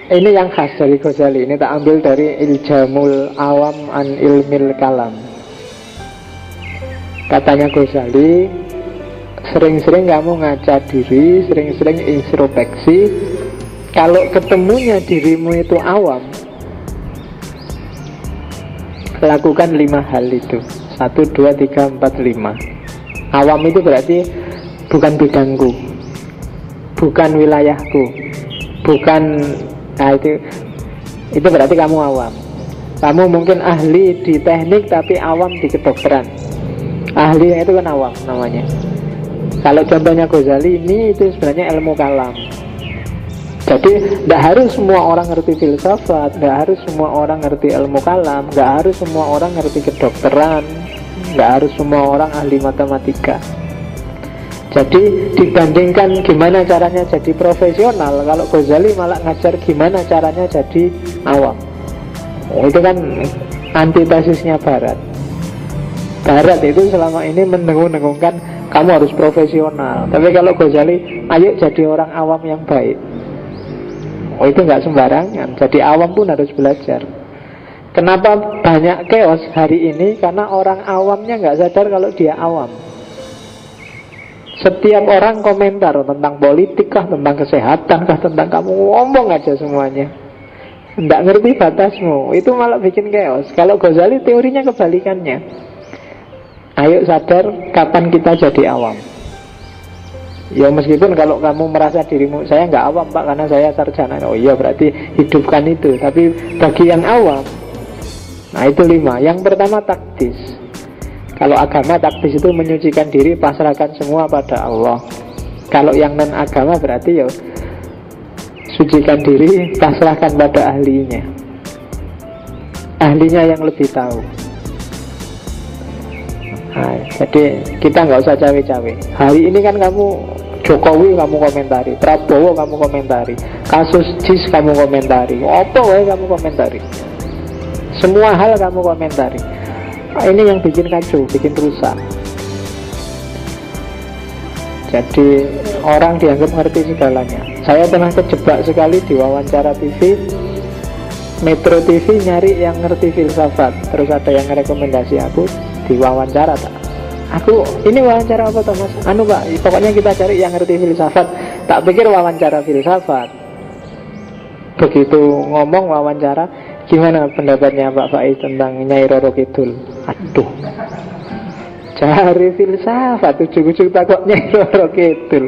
Ini yang khas dari Ghazali. Ini tak ambil dari Iljamul Awam an Ilmil Kalam. Katanya Ghazali, sering-sering kamu ngaca diri, sering-sering introspeksi. Kalau ketemunya dirimu itu awam, lakukan 5 hal itu. 1, 2, 3, 4, 5. Awam itu berarti bukan bidangku, bukan wilayahku, bukan. Nah itu berarti kamu awam. Kamu mungkin ahli di teknik tapi awam di kedokteran. Ahli itu kan awam namanya. Kalau contohnya Ghazali ini itu sebenarnya ilmu kalam. Jadi tidak harus semua orang ngerti filsafat, tidak harus semua orang ngerti ilmu kalam, tidak harus semua orang ngerti kedokteran, tidak harus semua orang ahli matematika. Jadi dibandingkan gimana caranya jadi profesional, kalau Ghazali malah ngajar gimana caranya jadi awam. Itu kan antitesisnya Barat. Barat itu selama ini mendengung-dengungkan kamu harus profesional. Tapi kalau Ghazali, ayo jadi orang awam yang baik. Itu nggak sembarangan. Jadi awam pun harus belajar. Kenapa banyak chaos hari ini? Karena orang awamnya nggak sadar kalau dia awam. Setiap orang komentar tentang politik kah, tentang kesehatan kah, tentang kamu ngomong aja semuanya. Nggak ngerti batasmu. Itu malah bikin chaos. Kalau Ghazali teorinya kebalikannya. Ayo sadar kapan kita jadi awam. Ya meskipun kalau kamu merasa dirimu, saya nggak awam pak karena saya sarjana. Oh iya berarti hidupkan itu. Tapi bagi yang awam, nah itu 5. Yang pertama taktis. Kalau agama taktis itu menyucikan diri, pasrahkan semua pada Allah. Kalau yang non agama berarti ya sucikan diri, pasrahkan pada ahlinya. Ahlinya yang lebih tahu. Nah, jadi kita nggak usah cawe-cawe. Hari ini kan kamu Jokowi kamu komentari, Prabowo kamu komentari, kasus JIS kamu komentari, apa wae kamu komentari. Semua hal kamu komentari. Ini yang bikin kacau, bikin rusak. Jadi orang dianggap ngerti segalanya. Saya pernah kejebak sekali di wawancara TV, Metro TV nyari yang ngerti filsafat. Terus ada yang rekomendasi aku di wawancara tak. Aku ini wawancara apa toh mas? Anu pak, pokoknya kita cari yang ngerti filsafat. Tak pikir wawancara filsafat. Begitu ngomong wawancara, gimana pendapatnya Pak Faiz tentang Nyai Roro Kidul? Aduh, cari filsafat ujung-ujung takut Nyai Roro Kidul.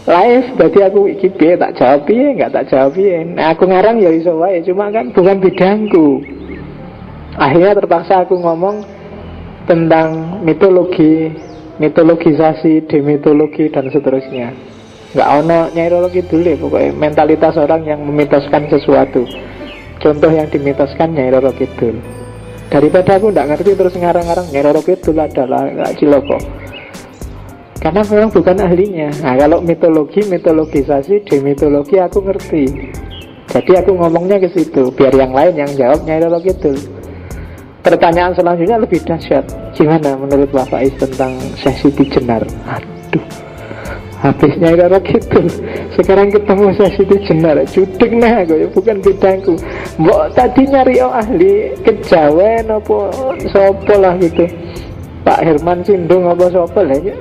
Live, berarti aku iki piye tak jawab piye, enggak tak jawab piye. Nah, aku ngarang ya iso wae, cuma kan bukan bidangku. Akhirnya terpaksa aku ngomong tentang mitologi, mitologisasi, demitologi dan seterusnya. Nggak ono Nyai Roro Kidul ya, pokoknya mentalitas orang yang memitoskan sesuatu. Contoh yang dimitoskan Nyai Roro Kidul. Daripada aku nggak ngerti terus ngarang-ngarang Nyai Roro Kidul adalah Ciloko. Karena memang bukan ahlinya. Nah kalau mitologi, mitologisasi, demitologi aku ngerti. Jadi aku ngomongnya ke situ, biar yang lain yang jawab Nyai Roro Kidul. Pertanyaan selanjutnya lebih dahsyat. Gimana menurut Pak Faiz tentang Syekh Siti Jenar? Aduh, habisnya Roro Kidul. Sekarang ketemu Syekh Siti Jenar, judeg nah aku ya bukan bidangku. Mbok tadi nyari ahli kejawen apa sopo lah gitu. Pak Herman Sindung apa sopo lah ya.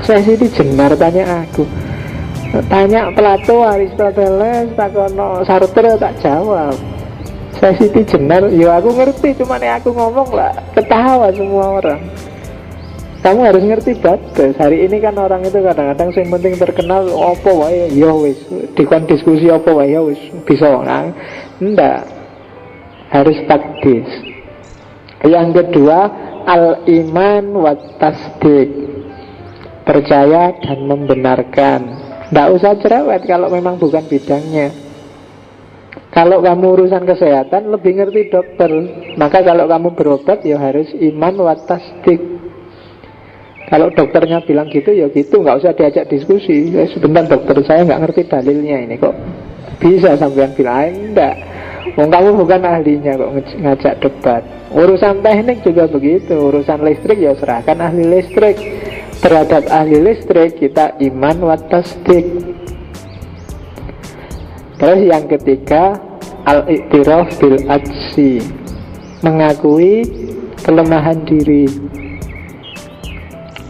Syekh Siti Jenar tanya aku. Tanya Plato, Aristoteles, takono Sartre tak jawab. Syekh Siti Jenar, ya aku ngerti, cuma aku ngomong lah ketawa semua orang. Kamu harus ngerti batas. Hari ini kan orang itu kadang-kadang yang penting terkenal apa wae ya wis, dikon diskusi apa wae ya wis bisa. Nah, enggak. Harus taktis. Yang kedua, al-iman wa tasdik. Percaya dan membenarkan. Enggak usah cerewet kalau memang bukan bidangnya. Kalau kamu urusan kesehatan lebih ngerti dokter, maka kalau kamu berobat ya harus iman wa tasdik. Kalau dokternya bilang gitu ya gitu, nggak usah diajak diskusi. Sebentar dokter, saya nggak ngerti dalilnya ini kok bisa sampean bilang enggak. Wong kamu bukan ahlinya kok ngajak debat. Urusan teknik juga begitu, urusan listrik ya serahkan ahli listrik. Terhadap ahli listrik kita iman wa tasdik. Terus yang ketiga al-i'tiraf bil ajzi, mengakui kelemahan diri.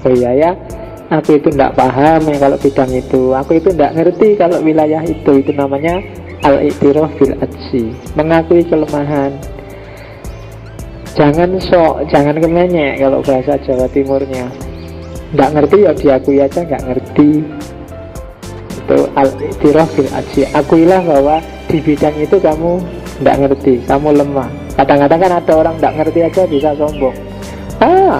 Oh iya ya, aku itu tidak paham ya kalau bidang itu, aku itu tidak ngerti kalau wilayah itu namanya al-i'tiraf bil ajzi, mengakui kelemahan. Jangan sok, jangan kemenyek kalau bahasa Jawa Timurnya. Nggak ngerti ya diakui aja nggak ngerti. Itu al-i'tiraf bil ajzi, akuilah bahwa di bidang itu kamu nggak ngerti, kamu lemah. Kadang-kadang kan ada orang nggak ngerti aja bisa sombong.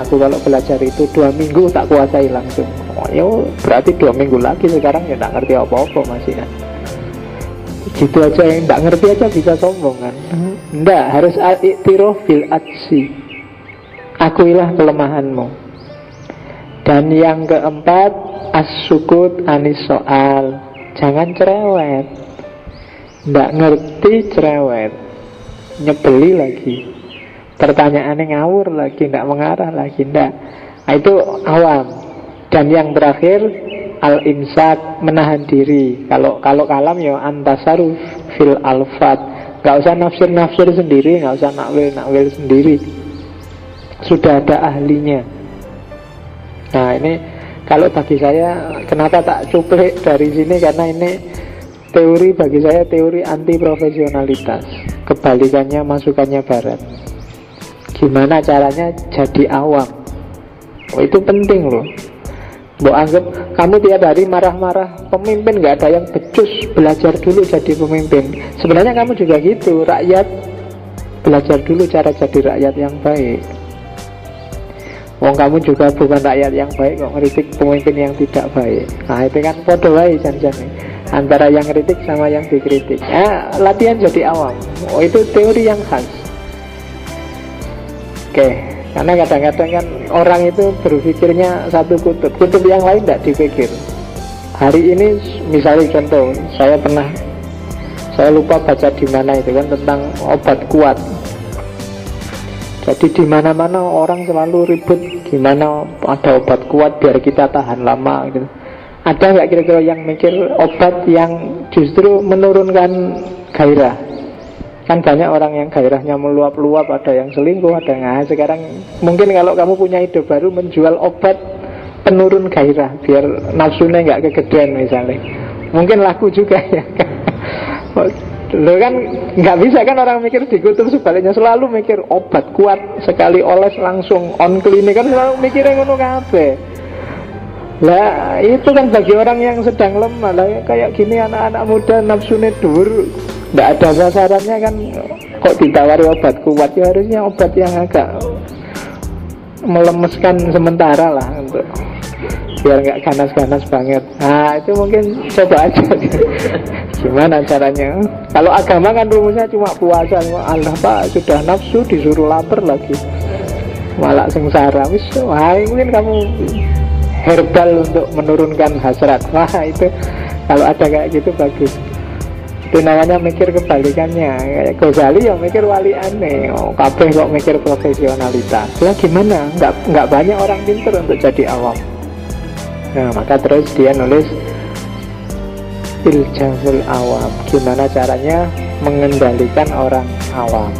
Aku kalau belajar itu 2 minggu tak kuasai langsung. Oh, ya berarti 2 minggu lagi sekarang ya nggak ngerti apa-apa masih kan. Gitu aja, yang nggak ngerti aja bisa sombong kan. Nggak, harus al-i'tiraf bil ajzi, akuilah kelemahanmu. Dan yang keempat, as-sukut anis soal, jangan cerewet. Nggak ngerti cerewet, nyebeli lagi, pertanyaannya ngawur lagi, nggak mengarah lagi, nggak. Nah, itu awam. Dan yang terakhir, al-imsak, menahan diri. Kalau kalam ya antasaruf fil alfat, nggak usah nafsir sendiri, nggak usah nakwil sendiri, sudah ada ahlinya. Nah ini kalau bagi saya, kenapa tak cuplik dari sini, karena ini teori bagi saya, teori anti profesionalitas, kebalikannya masukannya barat. Gimana caranya jadi awam? Oh, itu penting loh. Mbok anggap kamu tiap hari marah-marah, pemimpin nggak ada yang becus, belajar dulu jadi pemimpin. Sebenarnya kamu juga gitu, rakyat belajar dulu cara jadi rakyat yang baik. Wong kamu juga bukan rakyat yang baik kok ngeritik pemimpin yang tidak baik. Nah itu kan podo wae jan-jane antara yang kritik sama yang dikritik. Latihan jadi awam. Oh itu teori yang khas. Oke, karena kadang-kadang kan orang itu berpikirnya satu kutub yang lain tidak dipikir. Hari ini misalnya contoh, saya lupa baca di mana itu kan tentang obat kuat. Jadi di mana-mana orang selalu ribut gimana ada obat kuat biar kita tahan lama gitu. Ada nggak kira-kira yang mikir obat yang justru menurunkan gairah? Kan banyak orang yang gairahnya meluap-luap, ada yang selingkuh, ada yang sekarang mungkin kalau kamu punya ide baru menjual obat penurun gairah biar nafsunya nggak kegedean misalnya, mungkin laku juga ya. Loh kan nggak bisa kan orang mikir di kutub sebaliknya, selalu mikir obat kuat sekali oles langsung on klinik, kan selalu mikirnya ngono kabeh. Lah itu kan bagi orang yang sedang lemah lah, kayak gini anak-anak muda nafsunya dur, nggak ada sasarannya kan, kok ditawari obat kuat, ya harusnya obat yang agak melemeskan sementara lah untuk biar nggak ganas-ganas banget. Nah itu mungkin coba aja. Gimana caranya? Kalau agama kan rumusnya cuma puasa. Allah pak sudah nafsu disuruh lapar lagi, malah sengsara. Wah mungkin kamu herbal untuk menurunkan hasrat. Wah itu kalau ada kayak gitu bagus. Itu namanya mikir kebalikannya. Kayak Ghazali yang mikir wali aneh. Kabeh kok mikir profesionalitas. Lah gimana? Nggak banyak orang pintar untuk jadi awam. Nah maka terus dia nulis Iljazul awam, gimana caranya mengendalikan orang awam.